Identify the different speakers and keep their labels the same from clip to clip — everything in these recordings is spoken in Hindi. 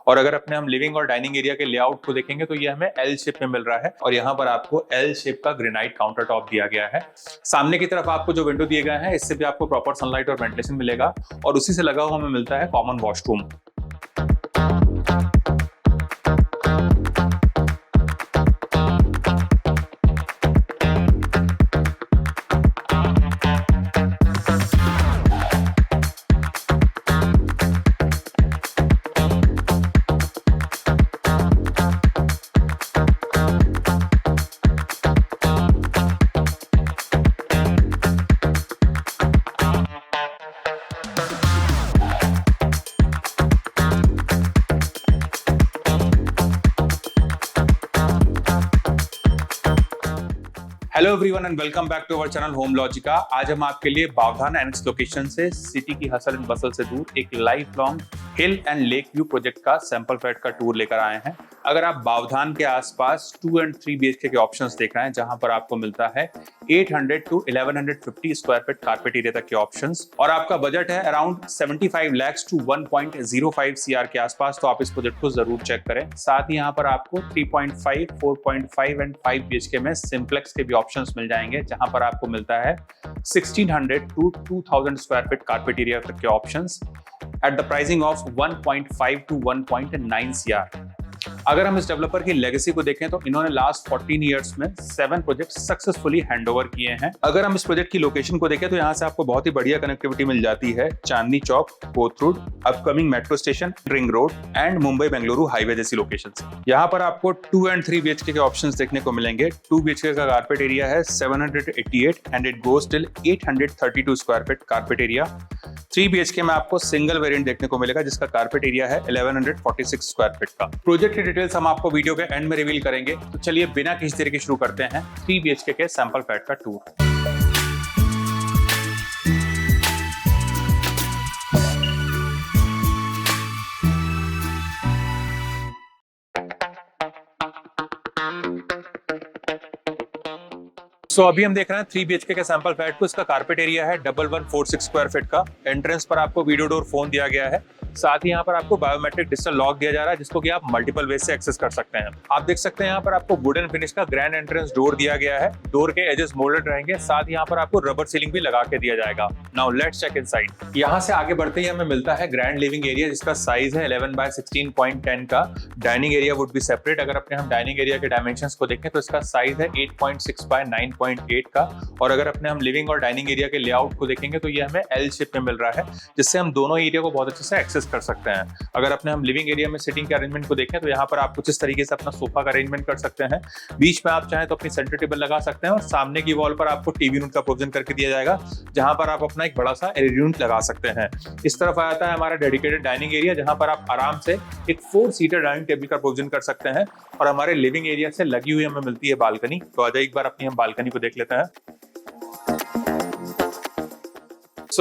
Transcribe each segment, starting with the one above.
Speaker 1: और अगर अपने हम लिविंग और डाइनिंग एरिया के लेआउट को देखेंगे तो ये हमें एल शेप में मिल रहा है और यहाँ पर आपको एल शेप का ग्रेनाइट काउंटर टॉप दिया गया है। सामने की तरफ आपको जो विंडो दिए गए हैं इससे भी आपको प्रॉपर सनलाइट और वेंटिलेशन मिलेगा और उसी से लगा हुआ हमें मिलता है common washroom. Hello everyone and welcome back to our channel Home Logica. आज हम आपके लिए बावधान एनएक्स लोकेशन से सिटी की हसल एंड बसल से दूर एक life long hill and lake view project का सैंपल फ्लैट का टूर लेकर आए हैं। अगर आप बावधान के आसपास 2 and 3 BHK के ऑप्शंस देख रहे हैं जहां पर आपको मिलता है 800 to 1150 square feet carpet area तक के ऑप्शंस और आपका बजट है अराउंड 75 lakhs to 1.05 CR के आसपास, तो आप इस प्रोजेक्ट को जरूर चेक करें। साथ ही यहाँ पर आपको 3.5, 4.5 एंड 5 BHK में सिंप्लेक्स के भी ऑप्शंस मिल जाएंगे जहां पर आपको मिलता है 1600 to 2000 square feet carpet area तक के options at the pricing of 1.5 to 1.9 CR। अगर हम इस डेवलपर की लेगेसी को देखें तो इन्होंने लास्ट 14 इयर्स में 7 प्रोजेक्ट सक्सेसफुली हैंडओवर किए हैं। अगर हम इस प्रोजेक्ट की लोकेशन को देखें तो यहाँ से आपको बहुत ही बढ़िया कनेक्टिविटी मिल जाती है Chandni Chowk, Kothrud, upcoming metro station, ring road and Mumbai Bengaluru highway जैसी लोकेशंस। यहाँ पर आपको 2 and 3 BHK के ऑप्शंस देखने को मिलेंगे। 2 BHK का कारपेट एरिया है 788 and it goes till 832 square feet carpet area. 3 BHK में आपको सिंगल वेरिएंट देखने को मिलेगा जिसका कारपेट एरिया है 1146 स्क्वायर फीट का। प्रोजेक्ट की डिटेल्स हम आपको वीडियो के एंड में रिवील करेंगे, तो चलिए बिना किसी देरी के शुरू करते हैं 3 BHK के सैंपल फ्लैट का टूर। अभी हम देख रहे हैं 3 BHK के सैंपल फ्लैट को। इसका कारपेट एरिया है 1146 स्क्वायर फीट का। एंट्रेंस पर आपको वीडियो डोर फोन दिया गया है। साथ ही यहाँ पर आपको बायोमेट्रिक डिजिटल लॉक दिया जा रहा है जिसको कि आप मल्टीपल वे से एक्सेस कर सकते हैं। आप देख सकते हैं यहाँ पर आपको वुडन फिनिश का ग्रैंड एंट्रेंस डोर दिया गया है। डोर के एजेस मोल्डेड रहेंगे। साथ ही यहाँ पर आपको रबर सीलिंग भी लगा के दिया जाएगा। Now let's check inside. यहाँ से आगे बढ़ते ही हमें मिलता है ग्रैंड लिविंग एरिया जिसका साइज है 11 by 16.10 का। Dining area would be separate. अगर अपने हम डाइनिंग एरिया के डायमेंशंस को देखें तो इसका साइज है 8.6 by 9.8 का। और अगर अपने हम लिविंग और डाइनिंग एरिया के लेआउट को देखेंगे तो ये हमें एल शेप में मिल रहा है जिससे हम दोनों एरिया को बहुत अच्छे से एक्सेस कर सकते हैं। अगर अपने हम लिविंग एरिया में सिटिंग के अरेंजमेंट को देखें तो यहाँ पर आप कुछ इस तरीके से अपना सोफा का अरेंजमेंट कर सकते हैं। बीच में आप चाहें तो अपनी सेंटर टेबल लगा सकते हैं और सामने की वॉल पर आपको टीवी यूनिट का प्रोविजन करके दिया जाएगा जहां पर आप अपना एक बड़ा सा एलईडी यूनिट लगा सकते हैं। इस तरफ आ जाता है हमारा डेडिकेटेड डाइनिंग एरिया जहां पर आप आराम से एक 4 सीटर डाइनिंग टेबल का प्रोविजन कर सकते हैं और हमारे लिविंग एरिया से लगी हुई हमें मिलती है बालकनी। तो आज एक बार अपनी हम बालकनी को देख लेते हैं।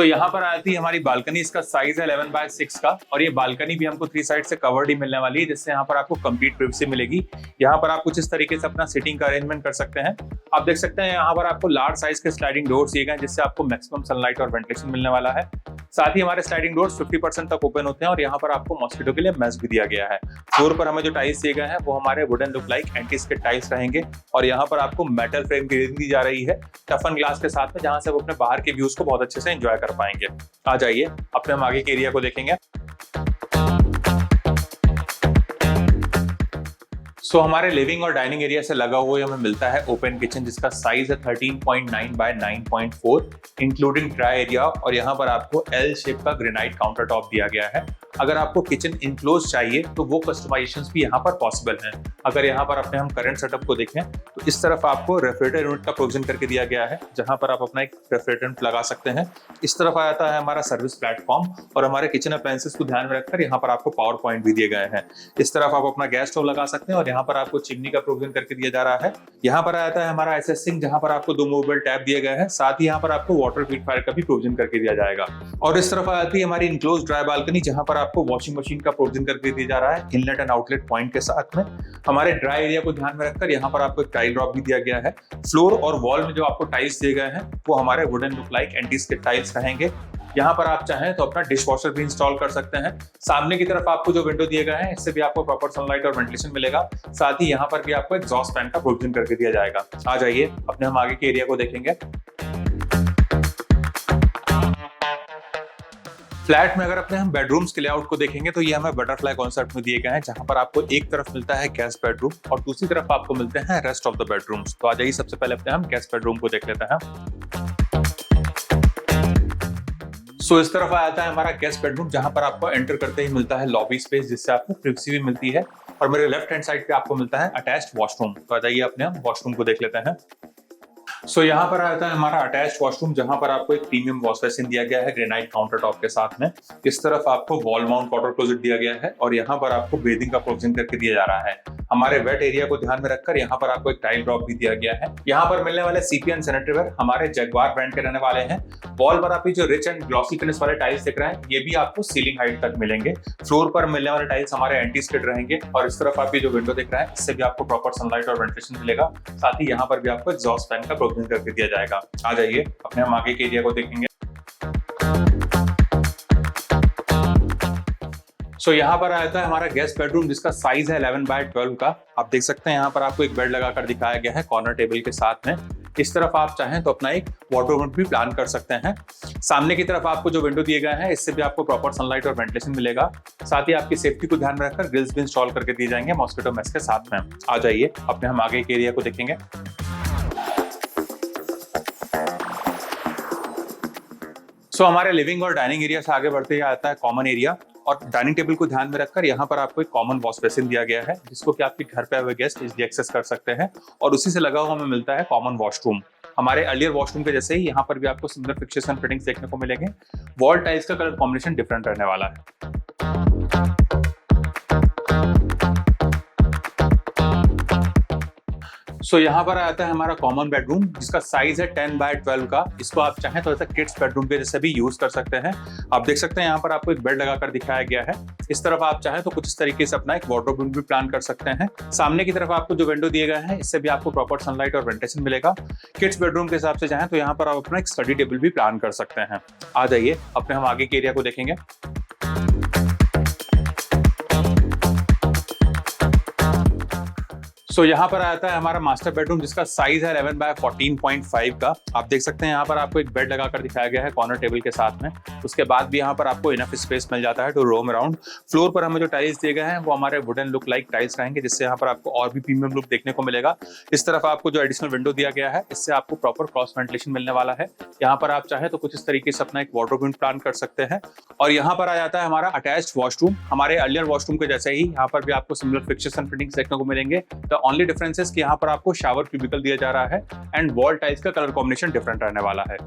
Speaker 1: यहाँ पर आती है हमारी बालकनी। इसका साइज है 11 by 6 का और ये बालकनी भी हमको 3 साइड से कवर्ड ही मिलने वाली है जिससे यहाँ पर आपको कंप्लीट प्राइवेसी मिलेगी। यहाँ पर आप कुछ इस तरीके से अपना सिटिंग का अरेंजमेंट कर सकते हैं। आप देख सकते हैं यहाँ पर आपको लार्ज साइज के स्लाइडिंग डोर्स दिए गए हैं जिससे आपको मैक्सिमम सनलाइट और वेंटिलेशन मिलने वाला है। साथ ही हमारे स्लाइडिंग डोर्स 50% तक ओपन होते हैं और यहाँ पर आपको मॉस्किटो के लिए मेश भी दिया गया है। फ्लोर पर हमें जो टाइल्स दिए गए हैं वो हमारे wooden look like anti-skid tiles रहेंगे और यहाँ पर आपको मेटल फ्रेम की रेलिंग दी जा रही है टफन ग्लास के साथ में जहां से वो अपने बाहर के व्यूज को बहुत अच्छे से एंजॉय कर पाएंगे। आ जाइए अपने हम आगे के एरिया को देखेंगे। हमारे लिविंग और डाइनिंग एरिया से लगा हुआ हमें मिलता है ओपन किचन जिसका साइज है 13.9 by 9.4 इंक्लूडिंग ड्राई एरिया और यहाँ पर आपको एल शेप का ग्रेनाइट काउंटर टॉप दिया गया है। अगर आपको किचन इनक्लोज चाहिए तो वो कस्टमाइजेशंस भी यहाँ पर पॉसिबल हैं। अगर यहाँ पर अपने हम करंट सेटअप को देखें तो इस तरफ आपको रेफ्रिजरेटर यूनिट का प्रोविजन करके दिया गया है जहां पर आप अपना एक रेफ्रिजरेटर लगा सकते हैं। इस तरफ आ जाता है हमारा सर्विस प्लेटफॉर्म और हमारे किचन अप्लायंसेस को ध्यान में रखकर यहाँ पर आपको पावर पॉइंट भी दिए गए हैं। इस तरफ आप अपना गैस स्टोव लगा सकते हैं और यहाँ पर आपको चिमनी का प्रोविजन करके दिया जा रहा है। यहाँ पर आ जाता है हमारा एसएस सिंक जहां पर आपको 2 मूवेबल टैप दिए गए हैं। साथ ही यहाँ पर आपको वाटर प्यूरिफायर का भी प्रोविजन करके दिया जाएगा। और इस तरफ आ जाती है हमारी इनक्लोज ड्राई बालकनी जहां पर आपको वॉशिंग मशीन का प्रोविजन करके दिया जा रहा है इनलेट एंड आउटलेट पॉइंट के साथ में। हमारे ड्राई एरिया को ध्यान में रखकर यहाँ पर आपको एक टाइल ड्रॉप भी दिया गया है। फ्लोर और वॉल में जो आपको टाइल्स दिए गए हैं वो हमारे wooden look like anti-skid tiles रहेंगे। यहाँ पर आप चाहें तो अपना डिश वॉशर भी इंस्टॉल कर सकते हैं। सामने की तरफ आपको जो विंडो दिए गए हैं इससे भी आपको प्रॉपर सनलाइट और वेंटिलेशन मिलेगा। साथ ही यहाँ पर भी आपको एग्जॉस्ट फैन का प्रोविजन करके दिया जाएगा। आ जाइए अपने हम आगे के एरिया को देखेंगे। फ्लैट में अगर अपने हम बेडरूम्स के लेआउट को देखेंगे तो ये हमें बटरफ्लाई कॉन्सेप्ट में दिए गए हैं, जहां पर आपको एक तरफ मिलता है गेस्ट बेडरूम और दूसरी तरफ आपको मिलते हैं रेस्ट ऑफ द बेडरूम्स। तो आ जाइए सबसे पहले अपने हम गेस्ट बेडरूम को देख लेते हैं। सो इस तरफ आ जाता है हमारा गेस्ट बेडरूम, जहां पर आपको एंटर करते ही मिलता है लॉबी स्पेस, जिससे आपको प्रिवेसी भी मिलती है। और मेरे लेफ्ट हैंड साइड पे आपको मिलता है अटैच्ड वॉशरूम। तो आ जाइए अपने हम वॉशरूम को देख लेते हैं। सो यहाँ पर आता है हमारा अटैच्ड वॉशरूम, जहां पर आपको एक प्रीमियम वॉश बेसिन दिया गया है ग्रेनाइट काउंटर टॉप के साथ में। इस तरफ आपको वॉल माउंट वाटर क्लोजेट दिया गया है और यहाँ पर आपको बेसिंग का प्रोविजन करके दिया जा रहा है। हमारे वेट एरिया को ध्यान में रखकर यहाँ पर आपको एक टाइल ड्रॉप भी दिया गया है। यहाँ पर मिलने वाले सीपीएन सैनिटरी वेयर हमारे जगुआर ब्रांड के रहने वाले हैं। वॉल पर आप जो रिच एंड ग्लॉसी फिनिश वाले टाइल्स दिख रहे हैं, ये भी आपको सीलिंग हाइट तक मिलेंगे। फ्लोर पर मिलने वाले टाइल्स हमारे एंटी स्किड रहेंगे और इस तरफ आप जो विंडो दिख रहा है इससे भी आपको प्रॉपर सनलाइट और वेंटिलेशन मिलेगा। साथ ही यहाँ पर भी आपको एग्जॉस्ट फैन का प्रोविजन करके दिया जाएगा। आ जाइए अपने हम आगे के एरिया को देखेंगे। सो यहाँ पर आता है हमारा गेस्ट बेडरूम, जिसका साइज है 11x12 का। आप देख सकते हैं यहाँ पर आपको एक बेड लगाकर दिखाया गया है कॉर्नर टेबल के साथ में। इस तरफ आप चाहें तो अपना एक वार्डरोब भी प्लान कर सकते हैं। सामने की तरफ आपको जो विंडो दिए गए हैं इससे भी आपको प्रॉपर सनलाइट और वेंटिलेशन मिलेगा। साथ ही आपकी सेफ्टी को ध्यान में रखकर ग्रिल्स भी इंस्टॉल करके दिए जाएंगे मॉस्किटो मेश के साथ में। आ जाइए अपने हम आगे के एरिया को देखेंगे। सो हमारे लिविंग और डाइनिंग एरिया से आगे बढ़ते ही आता है कॉमन एरिया। और डाइनिंग टेबल को ध्यान में रखकर यहाँ पर आपको एक कॉमन वॉश बेसिन दिया गया है, जिसको कि आपके घर पे आए हुए गेस्ट इजीली एक्सेस कर सकते हैं। और उसी से लगा हुआ हमें मिलता है कॉमन वॉशरूम। हमारे अर्लियर वॉशरूम के जैसे ही यहाँ पर भी आपको सिमिलर फिक्चर्स एंड फिटिंग्स देखने को मिलेंगे। वॉल टाइल्स का कलर कॉम्बिनेशन डिफरेंट रहने वाला है। सो यहाँ पर आता है हमारा कॉमन बेडरूम, जिसका साइज है 10x12 का। इसको आप चाहें तो ऐसा किड्स बेडरूम के जैसे भी यूज कर सकते हैं। आप देख सकते हैं यहाँ पर आपको एक बेड लगाकर दिखाया गया है। इस तरफ आप चाहें तो कुछ इस तरीके से अपना एक वार्डरोब भी प्लान कर सकते हैं। सामने की तरफ आपको जो विंडो दिए गए हैं इससे भी आपको प्रॉपर सनलाइट और वेंटिलेशन मिलेगा। किड्स बेडरूम के हिसाब से चाहें तो यहाँ पर आप अपना एक स्टडी टेबल भी प्लान कर सकते हैं। आ जाइए अपने हम आगे के एरिया को देखेंगे। सो यहाँ पर आता है हमारा मास्टर बेडरूम, जिसका साइज है 11x14.5 का। आप देख सकते हैं यहाँ पर आपको एक बेड लगाकर दिखाया गया है कॉर्नर टेबल के साथ में। उसके बाद भी यहाँ पर आपको इनफ स्पेस मिल जाता है टू रोम अराउंड। फ्लोर पर हमें जो टाइल्स दिए गए हैं वो हमारे वुडन लुक लाइक टाइल्स रहेंगे, जिससे यहाँ पर आपको और भी प्रीमियम लुक देखने को मिलेगा। इस तरफ आपको जो एडिशनल विंडो दिया गया है इससे आपको प्रॉपर क्रॉस वेंटिलेशन मिलने वाला है। यहाँ पर आप चाहे तो कुछ इस तरीके से अपना एक वार्डरोब प्लान कर सकते हैं। और यहाँ पर आ जाता है हमारा अटैच्ड वॉशरूम। हमारे अर्लियर वॉशरूम के जैसे ही यहाँ पर भी आपको सिमिलर फिक्चर्स एंड फिटिंग्स देखने को मिलेंगे। ओनली डिफरेंस है कि यहाँ पर आपको शावर क्यूबिकल दिया जा रहा है एंड वॉल टाइल्स का कलर कॉम्बिनेशन डिफरेंट रहने वाला है।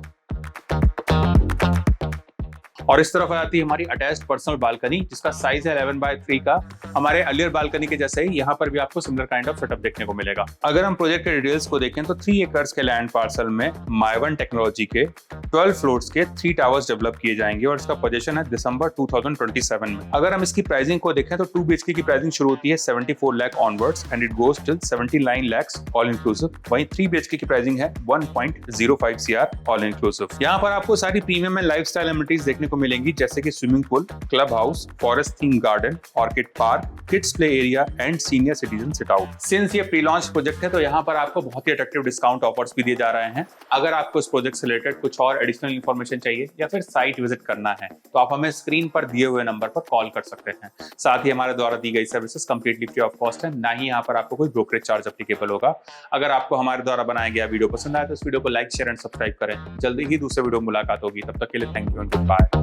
Speaker 1: और इस तरफ आ जाती है हमारी अटैच्ड पर्सनल बालकनी, जिसका साइज है 11x3 का। हमारे अर्लियर बालकनी के जैसे ही यहाँ पर भी आपको सिमिलर काइंड ऑफ सेटअप देखने को मिलेगा। अगर हम प्रोजेक्ट के डिटेल्स को देखें तो 3 एकर्स के लैंड पार्सल में माइवन टेक्नोलॉजी के 12 फ्लोर्स के 3 टावर्स डेवलप किए जाएंगे और इसका पोजीशन है दिसंबर 2027 में। अगर हम इसकी प्राइसिंग को देखें तो 2 BHK की प्राइसिंग शुरू होती है 74 lakh onwards and it goes till 79 lakh all inclusive. वहीं 3 BHK की प्राइसिंग है 1.05 CR ऑल इंक्लूसिव। यहाँ पर आपको सारी प्रीमियम एंड लाइफस्टाइल एमिनिटीज देखने को मिलेंगी, जैसे कि swimming pool, club house, forest theme garden, orchid park, kids play area and senior citizen sit out. Since ये प्री लॉन्च प्रोजेक्ट है तो यहाँ पर आपको बहुत ही अट्रैक्टिव डिस्काउंट ऑफर्स भी दिए जा रहे हैं। अगर आपको इस प्रोजेक्ट से रिलेटेड कुछ और एडिशनल इन्फॉर्मेशन चाहिए या फिर साइट विजिट करना है तो आप हमें स्क्रीन पर दिए हुए नंबर पर कॉल कर सकते हैं। साथ ही हमारे द्वारा दी गई services completely free of cost है, ना ही यहाँ पर आपको कोई ब्रोकरेज चार्ज एप्लीकेबल होगा। अगर आपको हमारे द्वारा बनाया गया वीडियो पसंद आए तो इस वीडियो को लाइक, शेयर एंड सब्सक्राइब करें। जल्दी ही दूसरे वीडियो में मुलाकात होगी, तब तक के लिए thank you and good bye.